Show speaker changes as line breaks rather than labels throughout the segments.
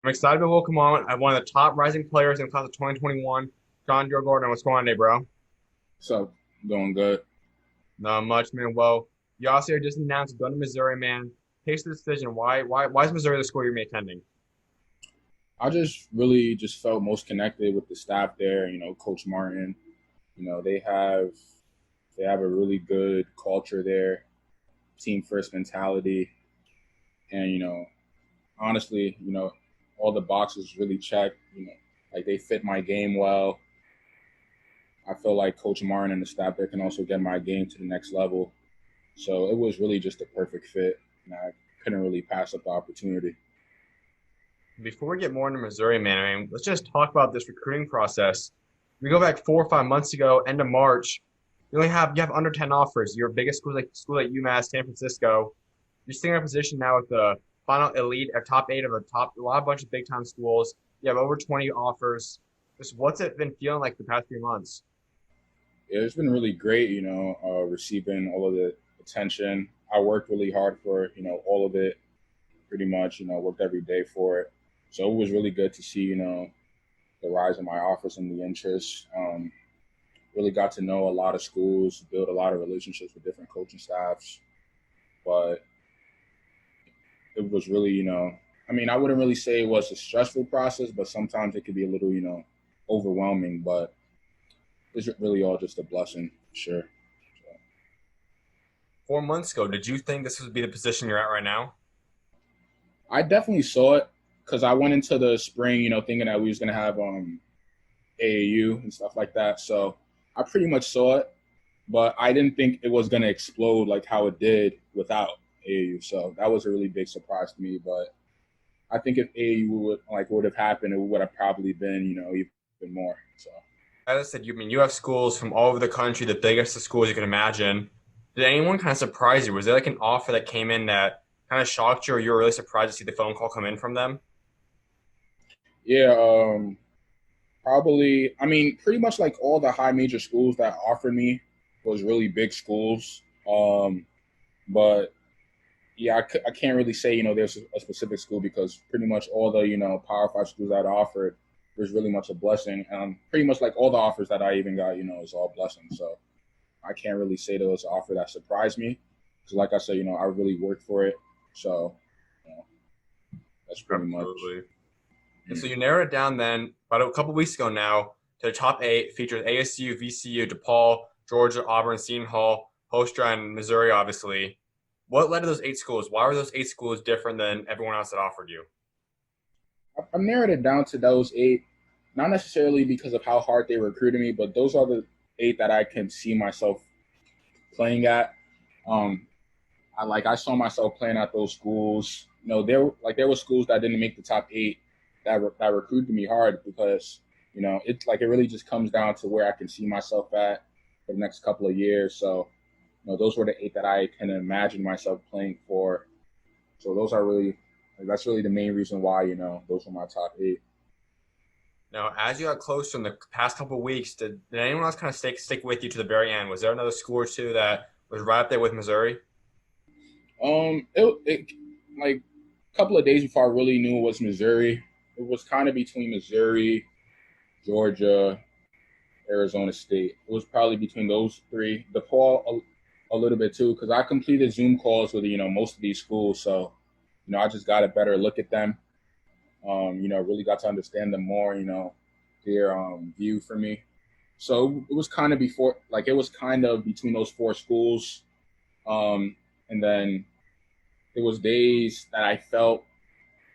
I'm excited to welcome on one of the top rising players in class of 2021, John Durugordon. What's going on today, bro?
So doing good.
Not much, man. Well, you also just announced going to Missouri, man. Takes the decision. Why is Missouri the school you're attending?
I just really just felt most connected with the staff there. Coach Martin. They have a really good culture there, team first mentality, and honestly, all the boxes really check. Like they fit my game well. I feel like Coach Martin and the staff there can also get my game to the next level. So it was really just a perfect fit, and I couldn't really pass up the opportunity.
Before we get more into Missouri, man, I mean, let's just talk about this recruiting process. We go back 4 or 5 months ago, end of March. You have under 10 offers. Your biggest school like UMass, San Francisco. You're sitting in a position now with the final elite or top eight of a bunch of big time schools. You have over 20 offers. Just what's it been feeling like the past few months?
Yeah, it's been really great, receiving all of the attention. I worked really hard for, all of it pretty much, worked every day for it. So it was really good to see, the rise in my offers and the interest. Really got to know a lot of schools, build a lot of relationships with different coaching staffs. But it was really, I mean, I wouldn't really say it was a stressful process, but sometimes it could be a little, overwhelming. But it's really all just a blessing, for sure. So,
4 months ago, did you think this would be the position you're at right now?
I definitely saw it because I went into the spring, thinking that we was gonna have AAU and stuff like that. So I pretty much saw it, but I didn't think it was gonna explode like how it did without AAU. So that was a really big surprise to me. But I think if AAU would have happened, it would have probably been, even more. So
As I said, you have schools from all over the country, the biggest of schools you can imagine. Did anyone kind of surprise you? Was there like an offer that came in that kind of shocked you, or you were really surprised to see the phone call come in from them?
yeah, probably. I mean, pretty much like all the high major schools that offered me was really big schools. But yeah, I can't really say, there's a specific school because pretty much all the, Power Five schools that offered was really much a blessing. Pretty much like all the offers that I even got, is all blessings. So I can't really say there was an offer that surprised me. Because like I said, I really worked for it. So, you know, that's pretty much.
Absolutely. And so you narrowed it down then about a couple weeks ago now to the top eight features ASU, VCU, DePaul, Georgia, Auburn, Seton Hall, Hofstra, and Missouri, obviously. What led to those eight schools? Why were those eight schools different than everyone else that offered you?
I've narrowed it down to those eight, not necessarily because of how hard they recruited me, but those are the eight that I can see myself playing at. Um, I saw myself playing at those schools. There were schools that didn't make the top eight that recruited me hard because it really just comes down to where I can see myself at for the next couple of years. So those were the eight that I can imagine myself playing for. So those are really that's really the main reason why those are my top eight.
Now, as you got closer in the past couple of weeks, did anyone else kind of stick with you to the very end? Was there another school or two that was right up there with Missouri?
It like a couple of days before I really knew it was Missouri. It was kind of between Missouri, Georgia, Arizona State. It was probably between those three. DePaul a little bit too, because I completed Zoom calls with most of these schools, so I just got a better look at them. Really got to understand them more. Their view for me. So it was kind of before, like it was kind of between those four schools, and then there was days that I felt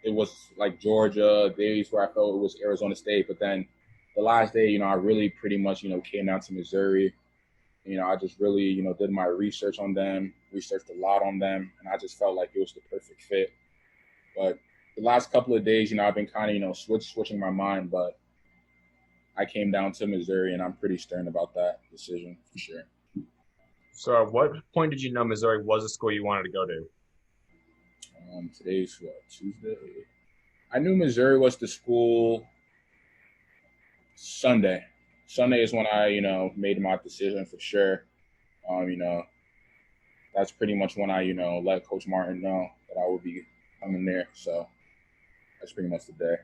it was like Georgia, days where I felt it was Arizona State, but then the last day, I really pretty much, came down to Missouri. I just really, did my research on them, researched a lot on them, and I just felt like it was the perfect fit. But the last couple of days, I've been kind of, switching my mind, but I came down to Missouri, and I'm pretty stern about that decision for sure.
So, at what point did you know Missouri was a school you wanted to go to?
Today's what, Tuesday. I knew Missouri was the school Sunday. Sunday is when I, made my decision for sure. Um, you know, that's pretty much when I, let Coach Martin know that I would be coming there. So That's pretty much the day.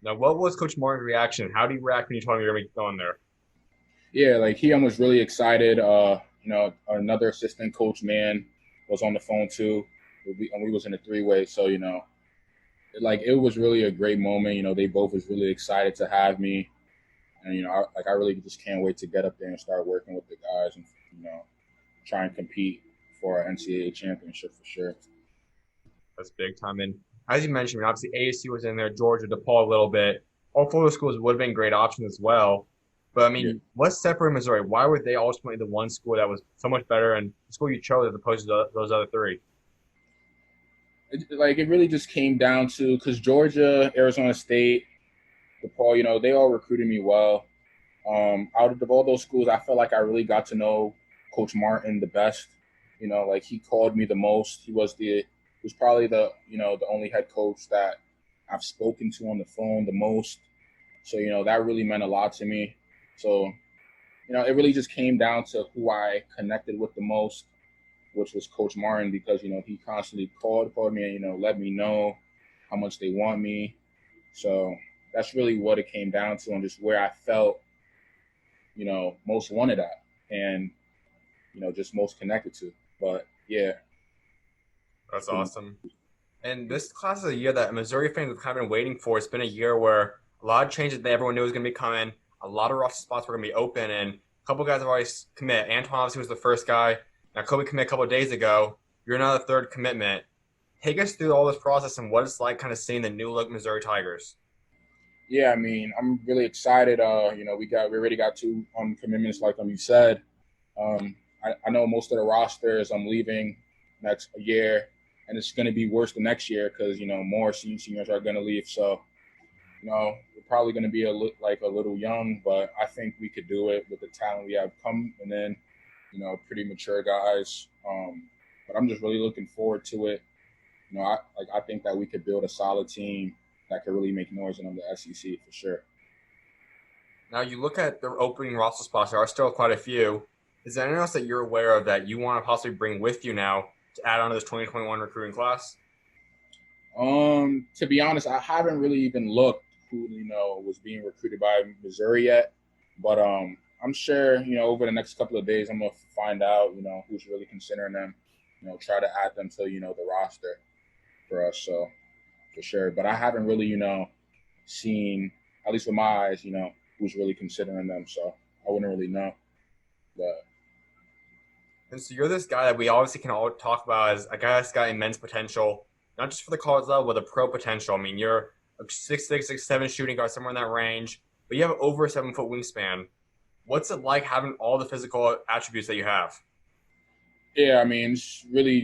Now, what was Coach Martin's reaction? How did he react when you told him you were going to be going there?
Yeah, like he was really excited. Another assistant coach, man, was on the phone too. And we was in a three-way, so it was really a great moment. They both was really excited to have me, and I really just can't wait to get up there and start working with the guys and try and compete for an NCAA championship for sure.
That's big time. And as you mentioned, obviously ASU was in there, Georgia, DePaul a little bit. All four of those schools would have been great options as well. But I
Yeah.
mean, what's separate Missouri? Why were they ultimately the one school that was so much better and the school you chose as opposed to those other three?
It really just came down to because Georgia, Arizona State, DePaul, they all recruited me well. Out of all those schools, I felt like I really got to know Coach Martin the best. Like he called me the most. He was probably the only head coach that I've spoken to on the phone the most. So that really meant a lot to me. So it really just came down to who I connected with the most, which was Coach Martin, because he constantly called me and let me know how much they want me. So that's really what it came down to, and just where I felt most wanted at, and just most connected to. But yeah,
That's
pretty.
awesome. And this class is a year that Missouri fans have kind of been waiting for. It's been a year where a lot of changes that everyone knew was going to be coming. A lot of roster spots were going to be open, and a couple guys have already commit. Antoine obviously was the first guy. Now Kobe commit a couple of days ago. You're now the third commitment. Take us through all this process and what it's like kind of seeing the new look Missouri Tigers.
Yeah, I mean, I'm really excited. We already got two commitments, like you said. I know most of the rosters I'm leaving next year, and it's going to be worse the next year because more seniors are going to leave. So we're probably going to be a little young, but I think we could do it with the talent we have come, and then pretty mature guys. But I'm just really looking forward to it. I think that we could build a solid team that could really make noise in the SEC for sure.
Now you look at the opening roster spots. There are still quite a few. Is there anything else that you're aware of that you want to possibly bring with you now to add on to this 2021 recruiting class?
To be honest, I haven't really even looked who was being recruited by Missouri yet, but I'm sure over the next couple of days I'm gonna find out who's really considering them. Try to add them to the roster for us. So for sure, but I haven't really seen, at least with my eyes, who's really considering them. So I wouldn't really know. But
And so you're this guy that we obviously can all talk about as a guy that's got immense potential, not just for the college level, but the pro potential. I mean, you're a 6'6", 6'7" shooting guard, somewhere in that range, but you have over a 7 foot wingspan. What's it like having all the physical attributes that you have?
yeah, I mean, it's really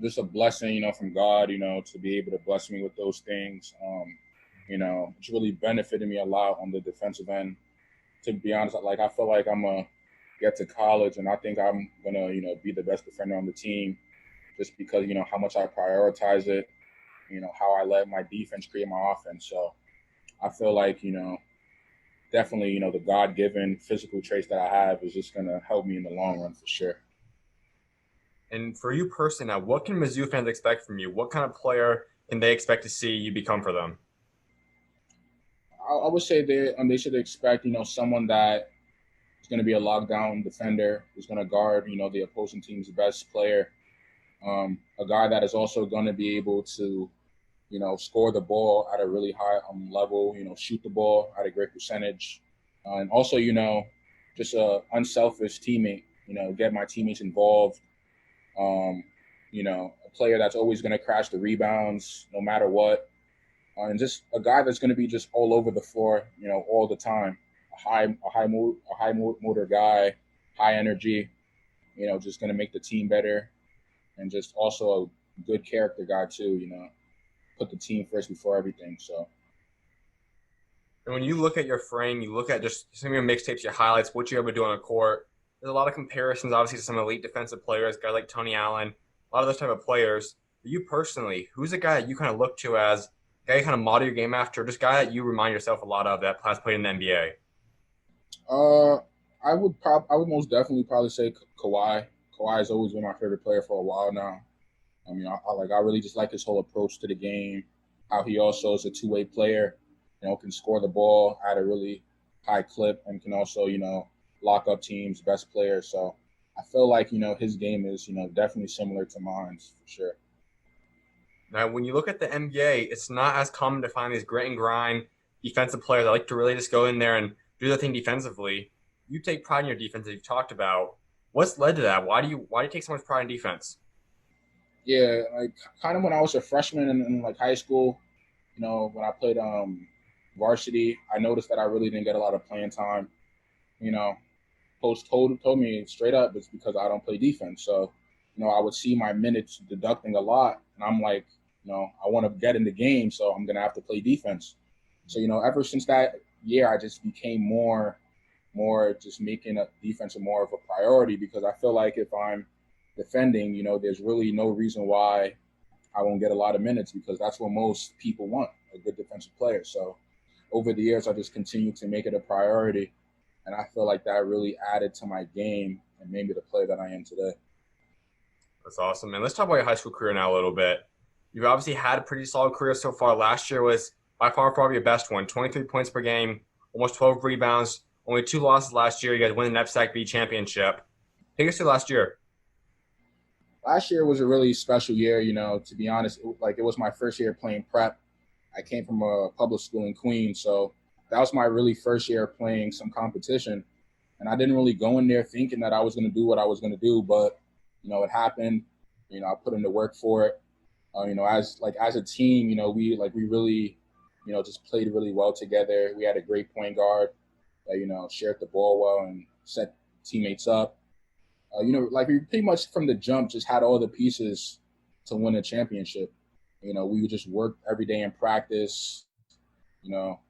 just a blessing from God to be able to bless me with those things. It's really benefited me a lot on the defensive end. To be honest, like I feel like I'm a get to college, and I think I'm gonna be the best defender on the team, just because how much I prioritize it, how I let my defense create my offense. So I feel like definitely the God given physical traits that I have is just gonna help me in the long run for sure.
And for you personally now, what can Mizzou fans expect from you? What kind of player can they expect to see you become for them?
I would say they should expect someone that is going to be a lockdown defender, who's going to guard the opposing team's best player, a guy that is also going to be able to score the ball at a really high level, shoot the ball at a great percentage, and also just a unselfish teammate, get my teammates involved, a player that's always going to crash the rebounds no matter what, and just a guy that's going to be just all over the floor, all the time. A high motor guy, high energy, just going to make the team better, and just also a good character guy too. Put the team first before everything. So
And when you look at your frame, you look at just some of your mixtapes, your highlights, what you're able to do on the court. There's a lot of comparisons, obviously, to some elite defensive players, guys like Tony Allen, a lot of those type of players. For you personally, who's a guy that you kind of look to as a guy you kind of model your game after, just a guy that you remind yourself a lot of that has played in the NBA?
uh, I would most definitely probably say Kawhi. Kawhi has always been my favorite player for a while now. I mean, I really just like his whole approach to the game. how he also is a two-way player, can score the ball at a really high clip and can also, lock up teams, best player. So I feel like, his game is, definitely similar to mine for sure.
Now, when you look at the NBA, it's not as common to find these grit and grind defensive players that like to really just go in there and do the thing defensively. You take pride in your defense that you've talked about. What's led to that? Why do you take so much pride in defense?
Yeah, like kind of when I was a freshman in like high school, when I played varsity, I noticed that I really didn't get a lot of playing time. You know, Coach told me straight up it's because I don't play defense. So, I would see my minutes deducting a lot, and I'm like, I want to get in the game, so I'm gonna have to play defense. So, ever since that year, I just became more just making a defense more of a priority because I feel like if I'm defending, there's really no reason why I won't get a lot of minutes because that's what most people want, a good defensive player. So over the years, I just continued to make it a priority. And I feel like that really added to my game and made me the player that I am today.
That's awesome, man. Let's talk about your high school career now a little bit. You've obviously had a pretty solid career so far. Last year was by far probably your best one. 23 points per game, almost 12 rebounds, only 2 losses last year. You guys win the NEPSAC B championship. Take us to last year.
Last year was a really special year, to be honest. It was my first year playing prep. I came from a public school in Queens, so that was my really first year playing some competition. And I didn't really go in there thinking that I was going to do what I was going to do, but it happened. I put in the work for it. As a team, we really, just played really well together. We had a great point guard that shared the ball well and set teammates up. We pretty much from the jump just had all the pieces to win a championship. We just worked every day in practice. You know,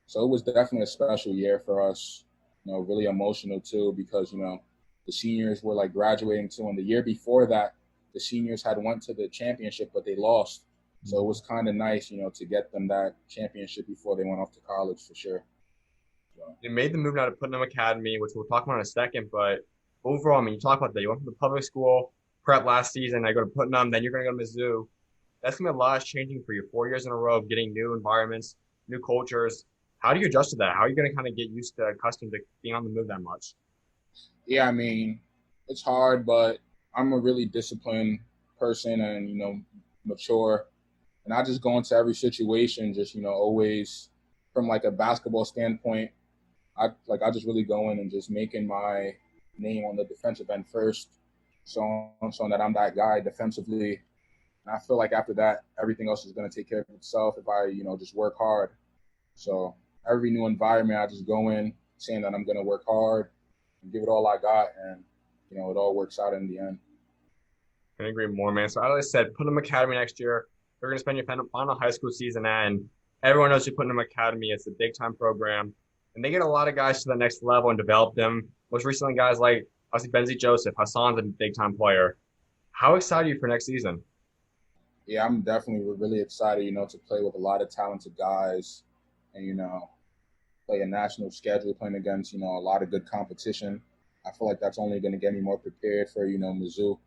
so it was definitely a special year for us. Really emotional too because the seniors were like graduating too, and the year before that, the seniors had went to the championship, but they lost. So it was kind of nice, to get them that championship before they went off to college for sure. So.
You made the move now to Putnam Academy, which we'll talk about in a second. But overall, I mean, you talk about that. You went from the public school prep last season. I go to Putnam, then you're going to go to Mizzou. That's going to be a lot changing for you. 4 years in a row of getting new environments, new cultures. How do you adjust to that? How are you going to kind of get used to, accustomed to being on the move that much?
Yeah, I mean, it's hard, but I'm a really disciplined person and, mature. And I just go into every situation, just, always from like a basketball standpoint, I just really go in and just making my name on the defensive end first, so that I'm that guy defensively. And I feel like after that, everything else is going to take care of itself if I, just work hard. So every new environment, I just go in saying that I'm going to work hard and give it all I got, and it all works out in the end.
I agree more, man. So as I said, Putnam Academy next year. You're going to spend your final high school season, and everyone knows you Putnam Academy. It's a big time program, and they get a lot of guys to the next level and develop them. Most recently, guys like obviously Benzie Joseph, Hassan's a big time player. How excited are you for next season?
Yeah, I'm definitely really excited, to play with a lot of talented guys and, play a national schedule playing against, a lot of good competition. I feel like that's only going to get me more prepared for, Mizzou.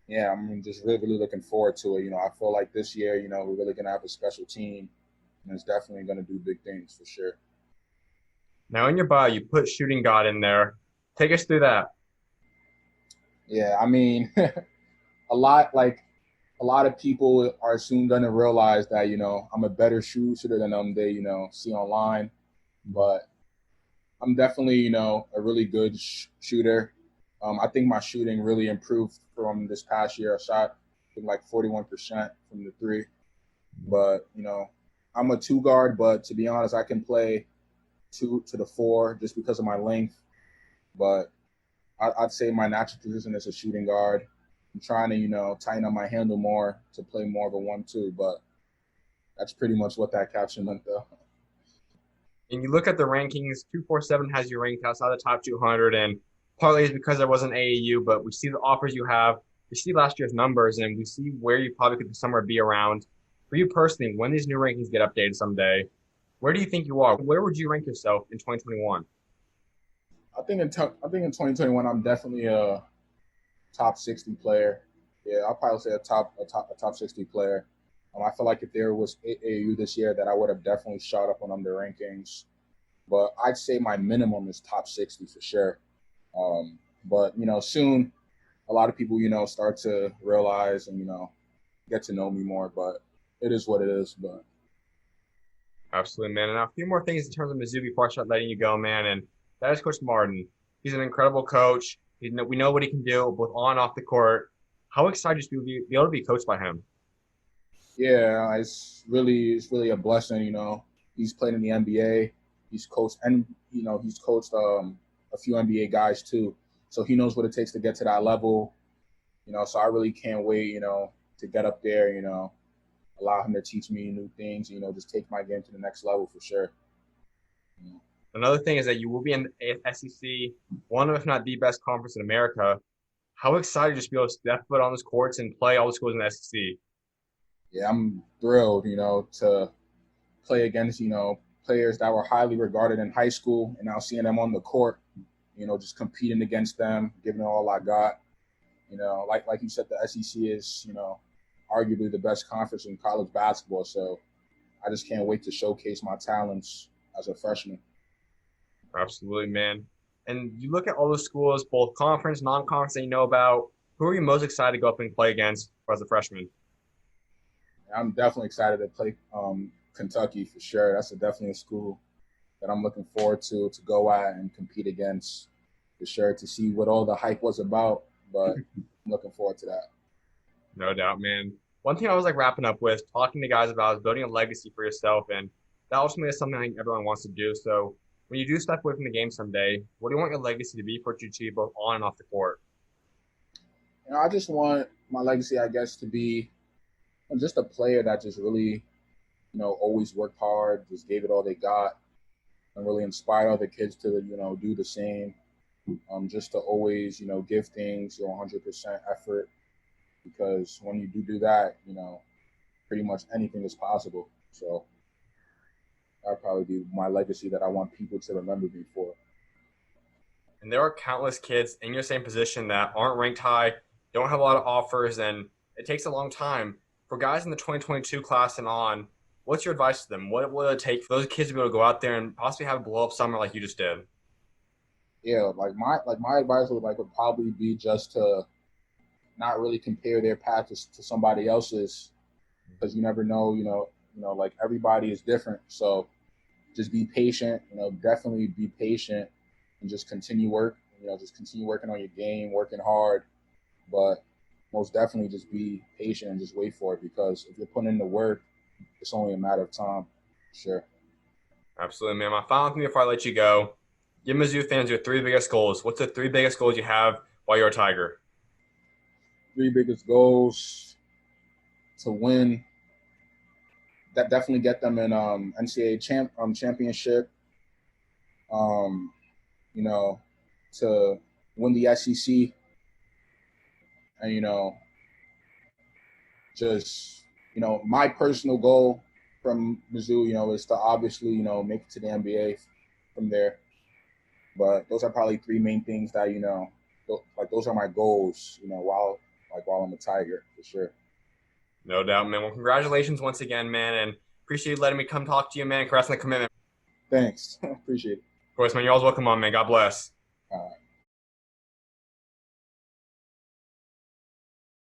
Yeah, I'm just really, really looking forward to it. I feel like this year, we're really going to have a special team, and it's definitely going to do big things for sure.
Now, in your bio, you put shooting God in there. Take us through that.
Yeah, I mean, a lot of people are soon going to realize that, I'm a better shooter than they, see online. But I'm definitely, a really good shooter. I think my shooting really improved from this past year. I shot like 41% from the three. But, I'm a two guard, but to be honest, I can play 2 to the 4 just because of my length. But I'd say my natural position is a shooting guard. I'm trying to, tighten up my handle more to play more of a 1-2, but that's pretty much what that caption meant, though.
And you look at the rankings, 247 has you ranked outside the top 200, and partly is because there wasn't AAU, but we see the offers you have. We see last year's numbers, and we see where you probably could somewhere be around. For you personally, when these new rankings get updated someday, where do you think you are? Where would you rank yourself in 2021?
I think in 2021, I'm definitely a top 60 player. Yeah, I'll probably say a top 60 player. I feel like if there was AAU this year, that I would have definitely shot up on them the rankings. But I'd say my minimum is top 60 for sure. But soon a lot of people start to realize and get to know me more. But it is what it is. But
Absolutely, man. And a few more things in terms of Mizzou before I start letting you go, man. And that is Coach Martin. He's an incredible coach. We know what he can do both on and off the court. How excited to be able to be coached by him?
yeah, it's really a blessing. He's played in the NBA. He's coached and he's coached a few NBA guys too. So he knows what it takes to get to that level. So I really can't wait. To get up there. Allow him to teach me new things. Just take my game to the next level for sure.
Another thing is that you will be in the SEC, one of, if not the best conference in America. How excited just to be able to step foot on those courts and play all the schools in the SEC?
Yeah, I'm thrilled. To play against players that were highly regarded in high school, and now seeing them on the court. Just competing against them, giving it all I got. Like you said, the SEC is arguably the best conference in college basketball. So I just can't wait to showcase my talents as a freshman.
Absolutely, man. And you look at all those schools, both conference, non-conference that you know about. Who are you most excited to go up and play against as a freshman?
I'm definitely excited to play Kentucky for sure. That's definitely a school that I'm looking forward to go at and compete against for sure to see what all the hype was about. But I'm looking forward to that.
No doubt, man. One thing I was like wrapping up with, talking to guys about is building a legacy for yourself, and that ultimately is something I think everyone wants to do. So when you do step away from the game someday, what do you want your legacy to be for what you achieve both on and off the court?
I just want my legacy, I guess, to be just a player that just really, always worked hard, just gave it all they got, and really inspire other kids to, do the same. Just to always, give things your 100% effort, because when you do that, pretty much anything is possible. So that'd probably be my legacy that I want people to remember me for.
And there are countless kids in your same position that aren't ranked high, don't have a lot of offers, and it takes a long time. For guys in the 2022 class and on, what's your advice to them? What will it take for those kids to be able to go out there and possibly have a blow up summer like you just did?
Yeah, like my advice would probably be just to not really compare their path to somebody else's, because you never know. Like everybody is different. So just be patient. Definitely be patient and just continue work. Just continue working on your game, working hard, but most definitely just be patient and just wait for it, because if you're putting in the work, it's only a matter of time. Sure.
Absolutely, man. My final thing before I let you go, give Mizzou fans your three biggest goals. What's the three biggest goals you have while you're a Tiger?
Three biggest goals to win. That definitely get them in NCAA championship. Um, you know, to win the SEC, and just my personal goal from Mizzou, is to obviously make it to the NBA from there. But those are probably three main things that like those are my goals. While I'm a Tiger for sure.
No doubt, man. Well, congratulations once again, man, and appreciate you letting me come talk to you, man. Congrats on the commitment.
Thanks, appreciate it.
Of course, man. You're always welcome on, man. God bless.